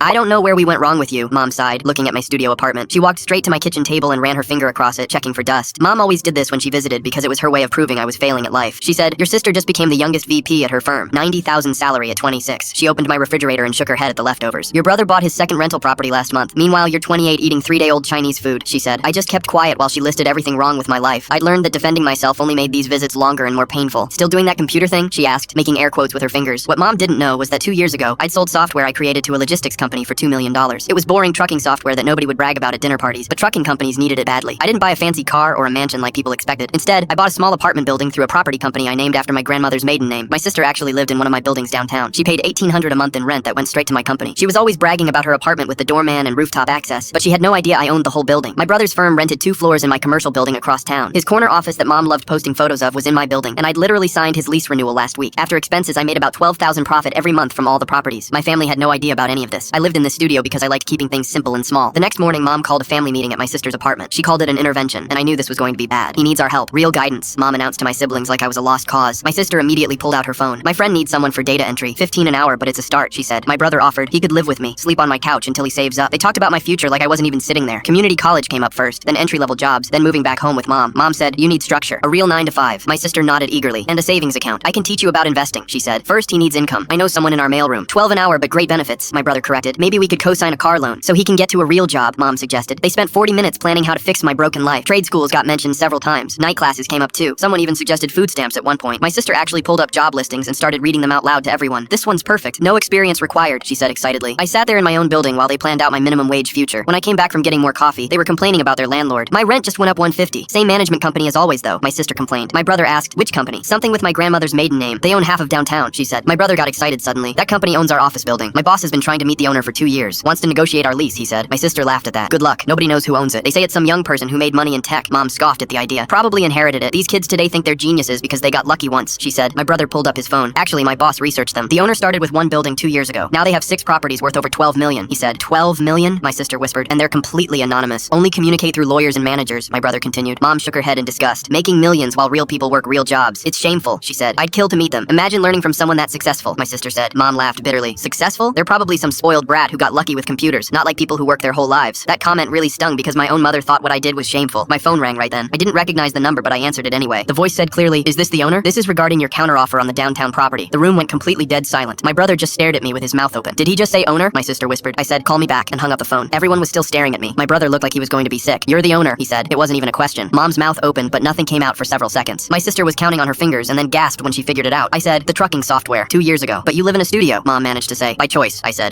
I don't know where we went wrong with you, Mom sighed, looking at my studio apartment. She walked straight to my kitchen table and ran her finger across it, checking for dust. Mom always did this when she visited because it was her way of proving I was failing at life. She said, "Your sister just became the youngest VP at her firm. 90,000 salary at 26. She opened my refrigerator and shook her head at the leftovers. Your brother bought his second rental property last month. Meanwhile, you're 28 eating 3-day-old Chinese food," she said. I just kept quiet while she listed everything wrong with my life. I'd learned that defending myself only made these visits longer and more painful. "Still doing that computer thing?" she asked, making air quotes with her fingers. What Mom didn't know was that 2 years ago, I'd sold software I created to a logistics company for $2 million. It was boring trucking software that nobody would brag about at dinner parties, but trucking companies needed it badly. I didn't buy a fancy car or a mansion like people expected. Instead, I bought a small apartment building through a property company I named after my grandmother's maiden name. My sister actually lived in one of my buildings downtown. She paid $1,800 a month in rent that went straight to my company. She was always bragging about her apartment with the doorman and rooftop access, but she had no idea I owned the whole building. My brother's firm rented 2 floors in my commercial building across town. His corner office that Mom loved posting photos of was in my building, and I'd literally signed his lease renewal last week. After expenses, I made about $12,000 profit every month from all the properties. My family had no idea about any of this. I lived in this studio because I liked keeping things simple and small. The next morning, Mom called a family meeting at my sister's apartment. She called it an intervention, and I knew this was going to be bad. "He needs our help. Real guidance," Mom announced to my siblings like I was a lost cause. My sister immediately pulled out her phone. "My friend needs someone for data entry. 15 an hour, but it's a start," she said. My brother offered. He could live with me, sleep on my couch until he saves up. They talked about my future like I wasn't even sitting there. Community college came up first, then entry-level jobs, then moving back home with Mom. Mom said, "You need structure. A real 9 to 5. My sister nodded eagerly. "And a savings account. I can teach you about investing," she said. "First, he needs income. I know someone in our mailroom. 12 an hour, but great benefits," my brother corrected. "Maybe we could co-sign a car loan so he can get to a real job," Mom suggested. They spent 40 minutes planning how to fix my broken life. Trade schools got mentioned several times. Night classes came up too. Someone even suggested food stamps at one point. My sister actually pulled up job listings and started reading them out loud to everyone. "This one's perfect. No experience required," she said excitedly. I sat there in my own building while they planned out my minimum wage future. When I came back from getting more coffee, they were complaining about their landlord. "My rent just went up $150. Same management company as always though," my sister complained. My brother asked, "Which company?" "Something with my grandmother's maiden name. They own half of downtown," she said. My brother got excited suddenly. "That company owns our office building. My boss has been trying to meet the owner for 2 years. Wants to negotiate our lease," he said. My sister laughed at that. "Good luck. Nobody knows who owns it. They say it's some young person who made money in tech." Mom scoffed at the idea. "Probably inherited it. These kids today think they're geniuses because they got lucky once," she said. My brother pulled up his phone. "Actually, my boss researched them. The owner started with 1 building 2 years ago. Now they have 6 properties worth over 12 million, he said. 12 million? My sister whispered. "And they're completely anonymous. Only communicate through lawyers and managers," my brother continued. Mom shook her head in disgust. "Making millions while real people work real jobs. It's shameful," she said. "I'd kill to meet them. Imagine learning from someone that successful," my sister said. Mom laughed bitterly. "Successful? They're probably some spoiled brat who got lucky with computers, not like people who work their whole lives." That comment really stung because my own mother thought what I did was shameful. My phone rang right then. I didn't recognize the number, but I answered it anyway. The voice said clearly, "Is this the owner? This is regarding your counteroffer on the downtown property." The room went completely dead silent. My brother just stared at me with his mouth open. "Did he just say owner?" my sister whispered. I said, "Call me back," and hung up the phone. Everyone was still staring at me. My brother looked like he was going to be sick. "You're the owner," he said. It wasn't even a question. Mom's mouth opened, but nothing came out for several seconds. My sister was counting on her fingers and then gasped when she figured it out. I said, "The trucking software. 2 years ago. But you live in a studio," Mom managed to say. "By choice," I said.